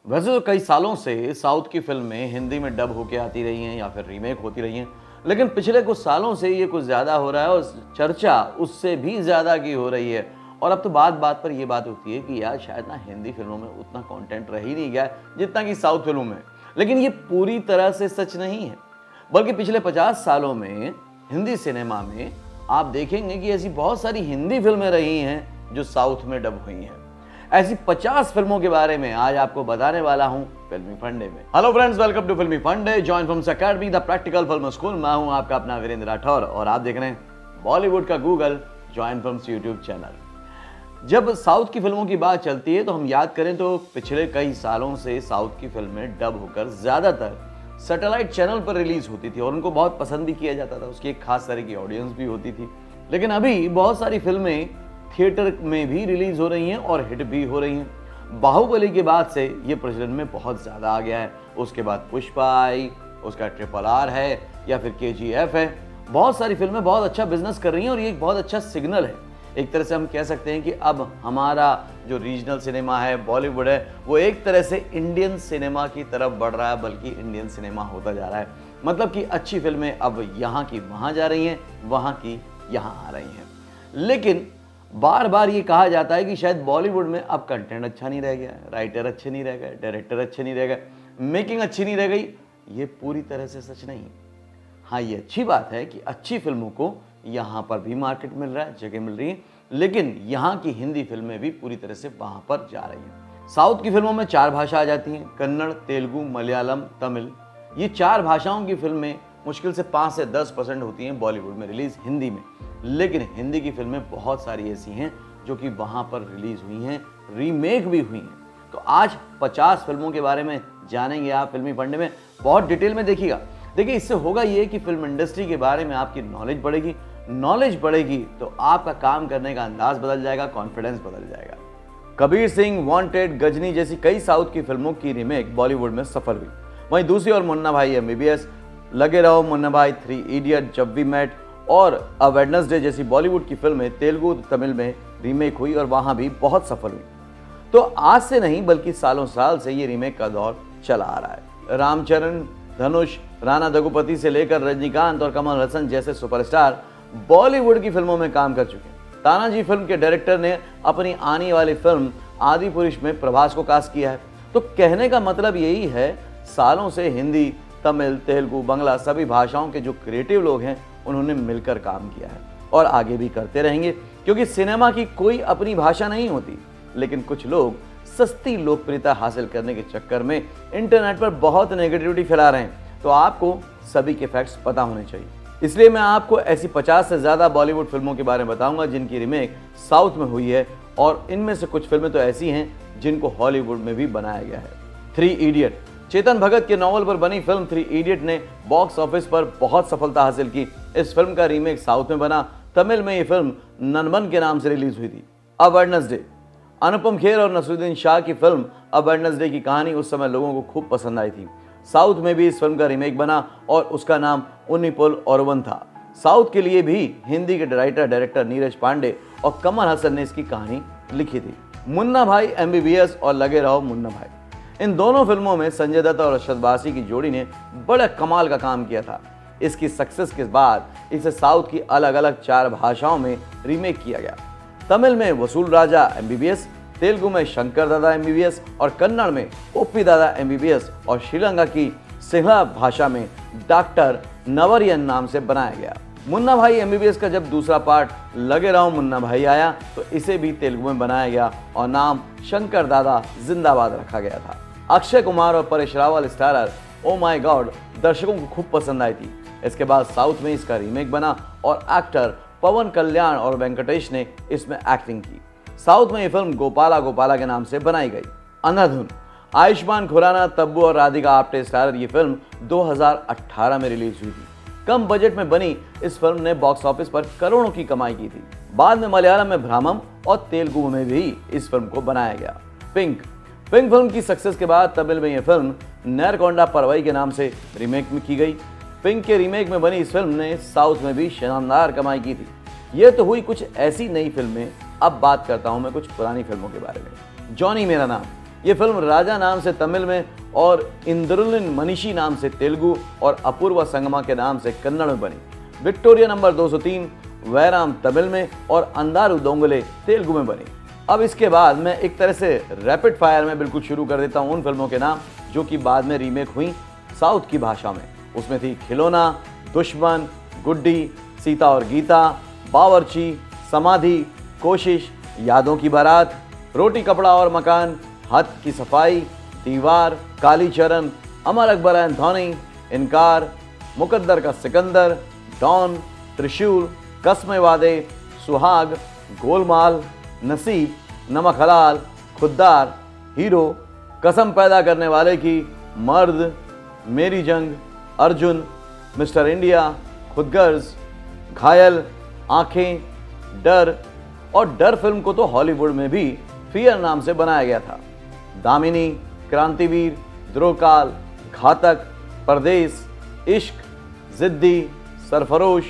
वैसे तो कई सालों से साउथ की फिल्में हिंदी में डब होके आती रही हैं या फिर रीमेक होती रही हैं, लेकिन पिछले कुछ सालों से ये कुछ ज़्यादा हो रहा है और चर्चा उससे भी ज़्यादा की हो रही है। और अब तो बात बात पर ये बात होती है कि यार शायद ना हिंदी फिल्मों में उतना कंटेंट रह ही नहीं गया जितना कि साउथ फिल्मों में। लेकिन ये पूरी तरह से सच नहीं है, बल्कि पिछले 50 सालों में हिंदी सिनेमा में आप देखेंगे कि ऐसी बहुत सारी हिंदी फिल्में रही हैं जो साउथ में डब हुई हैं। ऐसी 50 फिल्मों के बारे में आज आपको बताने वाला हूं फिल्मी फंडे में। हेलो फ्रेंड्स, वेलकम टू फिल्मी फंडे, join from academy the practical film school. मैं हूं आपका अपना वीरेंद्र राठौर और आप देख रहे हैं बॉलीवुड का Google, join from YouTube channel. जब साउथ की फिल्मों की बात चलती है तो हम याद करें तो पिछले कई सालों से साउथ की फिल्में डब होकर ज्यादातर सैटेलाइट चैनल पर रिलीज होती थी और उनको बहुत पसंद भी किया जाता था। उसकी एक खास तरह की ऑडियंस भी होती थी। लेकिन अभी बहुत सारी फिल्में थिएटर में भी रिलीज हो रही हैं और हिट भी हो रही हैं। बाहुबली के बाद से ये प्रचलन में बहुत ज़्यादा आ गया है। उसके बाद पुष्पा आई, उसका RRR है या फिर KGF है। बहुत सारी फिल्में बहुत अच्छा बिजनेस कर रही हैं और ये एक बहुत अच्छा सिग्नल है। एक तरह से हम कह सकते हैं कि अब हमारा जो रीजनल सिनेमा है, बॉलीवुड है, वो एक तरह से इंडियन सिनेमा की तरफ बढ़ रहा है, बल्कि इंडियन सिनेमा होता जा रहा है। मतलब कि अच्छी फिल्में अब यहाँ की वहाँ जा रही हैं, वहाँ की यहाँ आ रही हैं। लेकिन बार बार ये कहा जाता है कि शायद बॉलीवुड में अब कंटेंट अच्छा नहीं रह गया, राइटर अच्छे नहीं रह गए, डायरेक्टर अच्छे नहीं रह गए, मेकिंग अच्छी नहीं रह गई। ये पूरी तरह से सच नहीं। हाँ, ये अच्छी बात है कि अच्छी फिल्मों को यहाँ पर भी मार्केट मिल रहा है, जगह मिल रही है, लेकिन यहाँ की हिंदी फिल्में भी पूरी तरह से वहाँ पर जा रही हैं। साउथ की फिल्मों में 4 भाषा आ जाती हैं, कन्नड़, तेलुगु, मलयालम, तमिल। ये 4 भाषाओं की फिल्में मुश्किल से 5 से 10% होती हैं बॉलीवुड में रिलीज हिंदी में। लेकिन हिंदी की फिल्में बहुत सारी ऐसी हैं जो कि वहाँ पर रिलीज हुई हैं, रीमेक भी हुई हैं। तो आज 50 फिल्मों के बारे में जानेंगे आप फिल्मी फंडे में, बहुत डिटेल में देखिएगा। देखिए, इससे होगा ये कि फिल्म इंडस्ट्री के बारे में आपकी नॉलेज बढ़ेगी। नॉलेज बढ़ेगी तो आपका काम करने का अंदाज बदल जाएगा, कॉन्फिडेंस बदल जाएगा। कबीर सिंह, वांटेड, गजनी जैसी कई साउथ की फिल्मों की रीमेक बॉलीवुड में सफल हुई। वहीं दूसरी ओर मुन्ना भाई MBBS, लगे रहो मुन्ना भाई, 3 इडियट, जब वी मेट और अ वेडनेसडे जैसी बॉलीवुड की फिल्में तेलुगु तमिल में रीमेक हुई और वहां भी बहुत सफल हुई। तो आज से नहीं बल्कि सालों साल से ये रीमेक का दौर चला आ रहा है। रामचरण, धनुष, राणा दगुपति से लेकर रजनीकांत और कमल हसन जैसे सुपरस्टार बॉलीवुड की फिल्मों में काम कर चुके हैं। तानाजी फिल्म के डायरेक्टर ने अपनी आने वाली फिल्म आदि पुरुष में प्रभास को कास्ट किया है। तो कहने का मतलब यही है, सालों से हिंदी, तमिल, तेलुगु, बांग्ला सभी भाषाओं के जो क्रिएटिव लोग हैं उन्होंने मिलकर काम किया है और आगे भी करते रहेंगे, क्योंकि सिनेमा की कोई अपनी भाषा नहीं होती। लेकिन कुछ लोग सस्ती लोकप्रियता हासिल करने के चक्कर में इंटरनेट पर बहुत नेगेटिविटी फैला रहे हैं। तो आपको सभी के फैक्ट्स पता होने चाहिए। इसलिए मैं आपको ऐसी 50 से ज़्यादा बॉलीवुड फिल्मों के बारे में बताऊंगा जिनकी रीमेक साउथ में हुई है, और इनमें से कुछ फिल्में तो ऐसी हैं जिनको हॉलीवुड में भी बनाया गया है। 3 इडियट, चेतन भगत के नॉवल पर बनी फिल्म 3 इडियट ने बॉक्स ऑफिस पर बहुत सफलता हासिल की। इस फिल्म का रीमेक साउथ में बना। तमिल में ये फिल्म ननमन के नाम से रिलीज हुई थी। अ वेडनेसडे, अनुपम खेर और नसरुद्दीन शाह की फिल्म अ वेडनेसडे की कहानी उस समय लोगों को खूब पसंद आई थी। साउथ में भी इस फिल्म का रीमेक बना और उसका नाम उन्नीपोल ओरवन था। साउथ के लिए भी हिंदी के राइटर डायरेक्टर नीरज पांडे और कमल हसन ने इसकी कहानी लिखी थी। मुन्ना भाई MBBS और लगे रहो मुन्ना भाई, इन दोनों फिल्मों में संजय दत्त और अरशद वारसी की जोड़ी ने बड़ा कमाल का काम किया था। इसकी सक्सेस के बाद इसे साउथ की अलग अलग 4 भाषाओं में रीमेक किया गया। तमिल में वसूल राजा MBBS, तेलुगु में शंकर दादा MBBS और कन्नड़ में ओपी दादा MBBS और श्रीलंका की सिंहला भाषा में डॉक्टर नवरियन नाम से बनाया गया। मुन्ना भाई MBBS का जब दूसरा पार्ट लगे रहो मुन्ना भाई आया तो इसे भी तेलुगु में बनाया गया और नाम शंकर दादा जिंदाबाद रखा गया था। अक्षय कुमार और Paresh Rawal starrer oh my God दर्शकों को खूब पसंद आई थी। इसके बाद साउथ में इसका रीमेक बना और एक्टर पवन कल्याण और वेंकटेश ने इसमें एक्टिंग की। साउथ में यह फिल्म गोपाला गोपाला के नाम से बनाई गई। अंधाधुन, आयुष्मान खुराना, तब्बू और राधिका आप्टे स्टारर ये फिल्म 2018 में रिलीज हुई थी। कम बजट में बनी इस फिल्म ने बॉक्स ऑफिस पर करोड़ों की कमाई की थी। बाद में मलयालम में भ्रामम और तेलुगु में भी इस फिल्म को बनाया गया। पिंक फिल्म की सक्सेस के बाद तमिल में यह फिल्म नेरकोंडा परवई के नाम से रीमेक में की गई। पिंक के रीमेक में बनी इस फिल्म ने साउथ में भी शानदार कमाई की थी। ये तो हुई कुछ ऐसी नई फिल्में। अब बात करता हूं मैं कुछ पुरानी फिल्मों के बारे में। जॉनी मेरा नाम, ये फिल्म राजा नाम से तमिल में और इंद्रुलिन मनीषी नाम से तेलुगु और अपूर्वा संगमा के नाम से कन्नड़ में बनी। विक्टोरिया नंबर 203 वैराम तमिल में और अंधारू दोंगले तेलुगु में बनी। अब इसके बाद मैं एक तरह से रैपिड फायर में बिल्कुल शुरू कर देता हूं उन फिल्मों के नाम जो कि बाद में रीमेक हुई साउथ की भाषा में। उसमें थी खिलौना, दुश्मन, गुड्डी, सीता और गीता, बावर्ची, समाधि, कोशिश, यादों की बारात, रोटी कपड़ा और मकान, हद की सफाई, दीवार, कालीचरण, अमर अकबर एंथोनी, इनकार, मुकद्दर का सिकंदर, डॉन, त्रिशूल, कसमे वादे, सुहाग, गोलमाल, नसीब, नमक हलाल, खुद्दार, हीरो, कसम पैदा करने वाले की, मर्द, मेरी जंग, अर्जुन, मिस्टर इंडिया, खुदगर्ज, घायल, आंखें, डर। और डर फिल्म को तो हॉलीवुड में भी फियर नाम से बनाया गया था। दामिनी, क्रांतिवीर, ध्रुवकाल, घातक, परदेश, इश्क, जिद्दी, सरफरोश,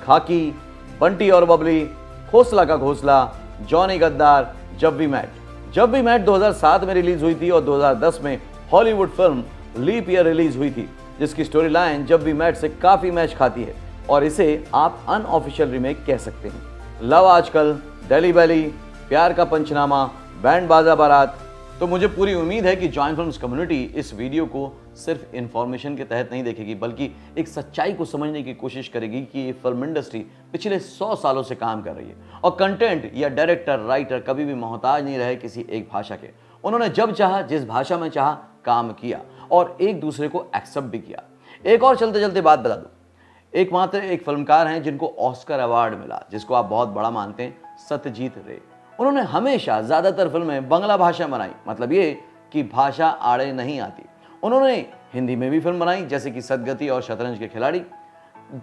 खाकी, बंटी और बबली, खोसला का घोसला, Johnny Gaddar, Jab we met. Jab we met 2007 में रिलीज हुई थी और 2010 में Hollywood film leap year release हुई थी, जिसकी story line Jab we met से काफी मैच खाती है और इसे आप अनऑफिशियल रीमेक कह सकते हैं। लव आजकल, दिल्ली बैली, प्यार का पंचनामा, बैंड बाजा बारात। तो मुझे पूरी उम्मीद है कि जॉइन फिल्म्स कम्युनिटी इस वीडियो को सिर्फ इंफॉर्मेशन के तहत नहीं देखेगी, बल्कि एक सच्चाई को समझने की कोशिश करेगी कि ये फिल्म इंडस्ट्री पिछले 100 सालों से काम कर रही है और कंटेंट या डायरेक्टर, राइटर कभी भी मोहताज नहीं रहे किसी एक भाषा के। उन्होंने जब चाहा, जिस भाषा में चाहा काम किया और एक दूसरे को एक्सेप्ट भी किया। एक और चलते चलते बात बता दूं, एकमात्र एक फिल्मकार हैं जिनको ऑस्कर अवार्ड मिला, जिसको आप बहुत बड़ा मानते हैं, सत्यजीत रे। उन्होंने हमेशा ज्यादातर फिल्में बांग्ला भाषा में बनाई, मतलब ये कि भाषा आड़े नहीं आती। उन्होंने हिंदी में भी फिल्म बनाई जैसे कि सदगति और शतरंज के खिलाड़ी।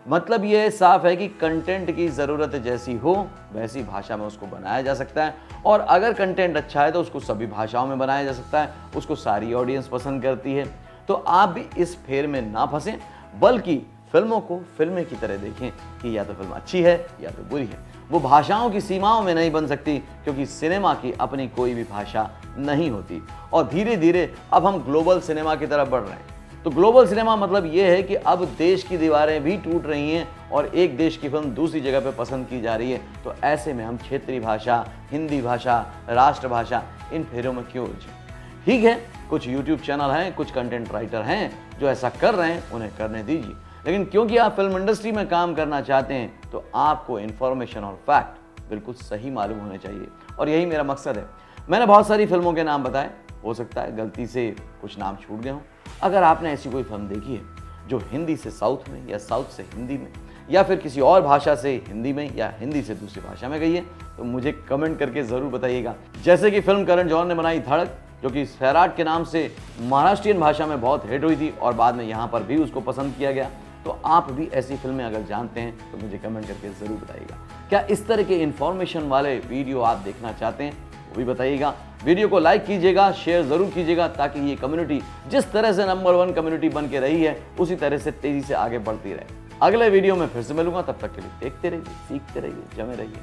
मतलब ये साफ है कि कंटेंट की ज़रूरत जैसी हो वैसी भाषा में उसको बनाया जा सकता है और अगर कंटेंट अच्छा है तो उसको सभी भाषाओं में बनाया जा सकता है, उसको सारी ऑडियंस पसंद करती है। तो आप भी इस फेर में ना फंसें, बल्कि फिल्मों को फिल्में की तरह देखें कि या तो फिल्म अच्छी है या तो बुरी है। वो भाषाओं की सीमाओं में नहीं बन सकती क्योंकि सिनेमा की अपनी कोई भी भाषा नहीं होती। और धीरे धीरे अब हम ग्लोबल सिनेमा की तरफ बढ़ रहे हैं। तो ग्लोबल सिनेमा मतलब ये है कि अब देश की दीवारें भी टूट रही हैं और एक देश की फिल्म दूसरी जगह पे पसंद की जा रही है। तो ऐसे में हम क्षेत्रीय भाषा, हिंदी भाषा, राष्ट्रभाषा, इन फेरों में क्यों उलझे। ठीक है, कुछ यूट्यूब चैनल हैं, कुछ कंटेंट राइटर हैं जो ऐसा कर रहे हैं, उन्हें करने दीजिए। लेकिन क्योंकि आप फिल्म इंडस्ट्री में काम करना चाहते हैं तो आपको इन्फॉर्मेशन और फैक्ट बिल्कुल सही मालूम होने चाहिए और यही मेरा मकसद है। मैंने बहुत सारी फिल्मों के नाम बताए, हो सकता है गलती से कुछ नाम छूट गए हों। अगर आपने ऐसी कोई फिल्म देखी है जो हिंदी से साउथ में या साउथ से हिंदी में या फिर किसी और भाषा से हिंदी में या हिंदी से दूसरी भाषा में गई है तो मुझे कमेंट करके ज़रूर बताइएगा। जैसे कि फिल्म करण जौहर ने बनाई धड़क, जो कि सैराट के नाम से महाराष्ट्रियन भाषा में बहुत हिट हुई थी और बाद में यहाँ पर भी उसको पसंद किया गया। तो आप भी ऐसी फिल्में अगर जानते हैं तो मुझे कमेंट करके ज़रूर बताइएगा। क्या इस तरह के इन्फॉर्मेशन वाले वीडियो आप देखना चाहते हैं वो भी बताइएगा। वीडियो को लाइक कीजिएगा, शेयर ज़रूर कीजिएगा ताकि ये कम्युनिटी जिस तरह से नंबर 1 कम्युनिटी बन के रही है उसी तरह से तेज़ी से आगे बढ़ती रहे। अगले वीडियो में फिर से मिलूंगा, तब तक के लिए देखते रहिए, सीखते रहिए, जमे रहिए।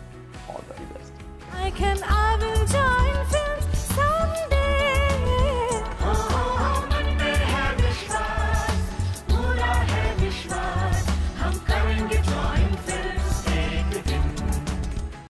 All the best.